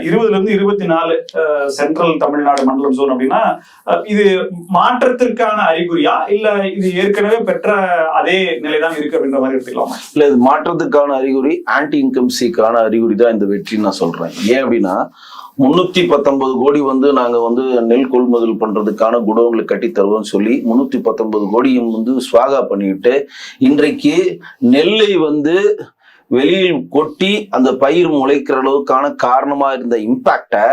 20-24 central Tamil Nadu மண்டலம் zone அப்படின்னா இது மாற்றத்திற்கான அறிகுறியா இல்ல இது ஏற்கனவே பெற்ற அதே நிலைதான் இருக்கு அப்படின்ற மாதிரி எடுத்துக்கலாமா? இல்ல, இது மாற்றத்துக்கான அறிகுறி, ஆன்டி இன்கம்சிக்கான அறிகுறி தான் இந்த வெற்றின்னு நான் சொல்றேன். ஏன் அப்படின்னா 319 கோடி நாங்க நெல் கொள்முதல் பண்றதுக்கான குடோன்களை கட்டி தருவோம்னு சொல்லி 319 கோடியும் ஸ்வாகா பண்ணிட்டு இன்றைக்கு நெல்லை வெளியில் கொட்டி அந்த பயிர் முளைக்கிற அளவுக்கான காரணமா இருந்த இம்பாக்ட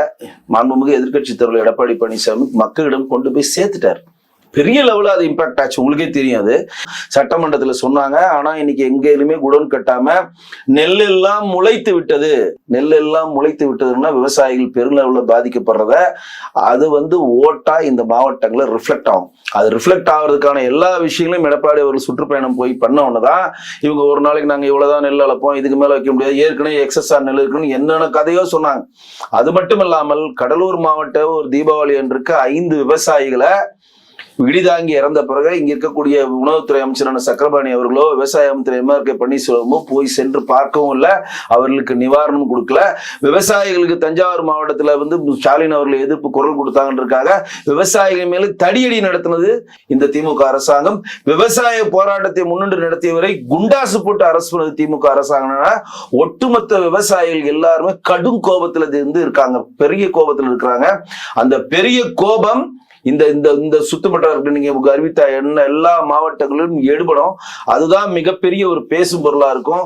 மாண்புமிகு எதிர்கட்சி தலைவர் எடப்பாடி பழனிசாமி மக்களிடம் கொண்டு போய் சேர்த்துட்டார். பெரிய லெவலில் அது இம்பாக்ட் ஆச்சு. உங்களுக்கே தெரியும். அது சட்டமன்றத்தில் சொன்னாங்க. ஆனா இன்னைக்கு எங்கேயுமே குடோன் கட்டாம நெல்லெல்லாம் முளைத்து விட்டதுன்னா விவசாயிகள் பெருளவுல பாதிக்கப்படுறத அது ஓட்டா இந்த மாவட்டங்களை ரிஃப்ளெக்ட் ஆகும். அது ரிஃப்ளெக்ட் ஆகிறதுக்கான எல்லா விஷயங்களும் எடப்பாடி அவர்கள் சுற்றுப்பயணம் போய் பண்ண ஒண்ணுதான் இவங்க ஒரு நாளைக்கு நாங்க இவ்வளவுதான் நெல் அளப்போம், இதுக்கு மேல வைக்க முடியாது, ஏற்கனவே எக்ஸஸ் நெல் இருக்குன்னு என்னென்ன கதையோ சொன்னாங்க. அது மட்டும் இல்லாமல் கடலூர் மாவட்ட ஒரு தீபாவளி அன்றைக்கு 5 விவசாயிகளை விடிதாங்கி இறந்த பிறகு இங்க இருக்கக்கூடிய உணவுத்துறை அமைச்சரான சக்கரபாணி அவர்களோ விவசாய அமைச்சர் எம்.ஆர். பன்னீர்செல்வமோ போய் சென்று பார்க்கவும் இல்லை, அவர்களுக்கு நிவாரணம் கொடுக்கல. விவசாயிகளுக்கு தஞ்சாவூர் மாவட்டத்துல ஸ்டாலின் அவர்கள் எதிர்ப்பு குரல் கொடுத்தாங்கன்றதுக்காக விவசாயிகள் மேல தடியடி நடத்தினது இந்த திமுக அரசாங்கம். விவசாய போராட்டத்தை முன்னின்று நடத்தியவரை குண்டாசு போட்டு அரசு பண்ணது திமுக அரசாங்கம்னா ஒட்டுமொத்த விவசாயிகள் எல்லாருமே கடும் கோபத்துல இருக்காங்க, பெரிய கோபத்துல இருக்கிறாங்க. அந்த பெரிய கோபம் இந்த இந்த இந்த சுத்தமற்ற நீங்க அறிவித்த எல்லா மாவட்டங்களிலும் எடுபடும். அதுதான் மிகப்பெரிய ஒரு பேசும் பொருளா இருக்கும்.